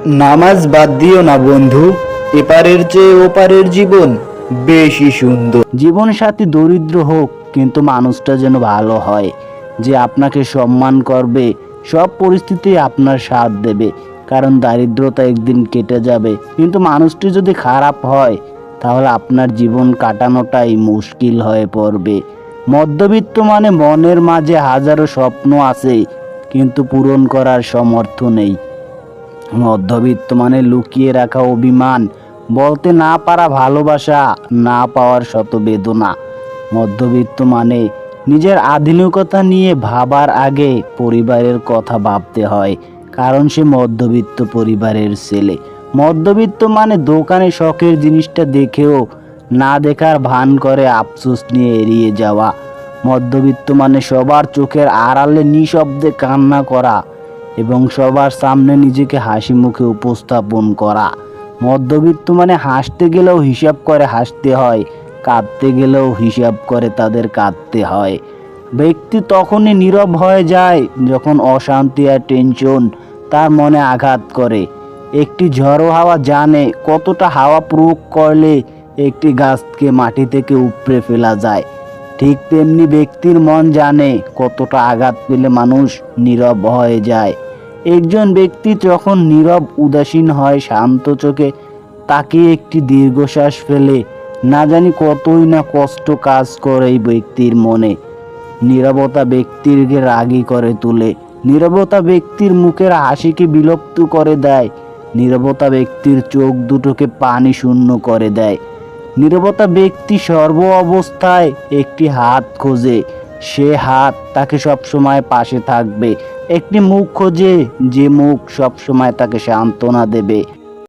নামাজ বাদ দিও না বন্ধু, এপারের চেয়ে ওপারের জীবন বেশি সুন্দর। জীবন সাথী দরিদ্র হোক, কিন্তু মানুষটা যেন ভালো হয়, যে আপনাকে সম্মান করবে, সব পরিস্থিতি আপনার সাথ দেবে। কারণ দারিদ্রতা একদিন কেটে যাবে, কিন্তু মানুষটি যদি খারাপ হয় তাহলে আপনার জীবন কাটানোটাই মুশকিল হয়ে পড়বে। মধ্যবিত্ত মানে মনের মাঝে হাজারো স্বপ্ন আছে, কিন্তু পূরণ করার সামর্থ্য নেই। মধ্যবিত্ত মানে লুকিয়ে রাখা অভিমান, বলতে না পারা ভালোবাসা, না পাওয়ার শত বেদনা। মধ্যবিত্ত মানে নিজের আধুনিকতা নিয়ে ভাবার আগে পরিবারের কথা ভাবতে হয়, কারণ সে মধ্যবিত্ত পরিবারের ছেলে। মধ্যবিত্ত মানে দোকানে শখের জিনিসটা দেখেও না দেখার ভান করে আফসোস নিয়ে এড়িয়ে যাওয়া। মধ্যবিত্ত মানে সবার চোখের আড়ালে নিঃশব্দে কান্না করা এবং সবার সামনে নিজেকে হাসি মুখে উপস্থাপন করা। মধ্যবিত্ত মানে হাসতে গেলেও হিসাব করে হাসতে হয়, কাঁদতে গেলেও হিসাব করে তাদের কাঁদতে হয়। ব্যক্তি তখনই নীরব হয়ে যায় যখন অশান্তি আর টেনশন তার মনে আঘাত করে। একটি ঝড়ো হাওয়া জানে কতটা হাওয়া প্রয়োগ করলে একটি গাছকে মাটি থেকে উপড়ে ফেলা যায়। ঠিক তেমনি ব্যক্তির মন জানে কতটা আঘাত পেলে মানুষ নীরব হয়ে যায়। একজন ব্যক্তি যখন নীরব উদাসীন হয়, শান্ত চোখে তাকিয়ে একটি দীর্ঘশ্বাস ফেলে, না জানি কতই না কষ্ট কাজ করে এই ব্যক্তির মনে। নীরবতা ব্যক্তিকে রাগী করে তোলে, নীরবতা ব্যক্তির মুখের হাসিকে বিলুপ্ত করে দেয়, নীরবতা ব্যক্তির চোখ দুটোকে পানি শূন্য করে দেয়। নীরবতা ব্যক্তি সর্ব অবস্থায় একটি হাত খোঁজে, সে হাত তাকে সবসময় পাশে থাকবে। একটি মুখ খোঁজে, যে মুখ সবসময় তাকে সান্ত্বনা দেবে।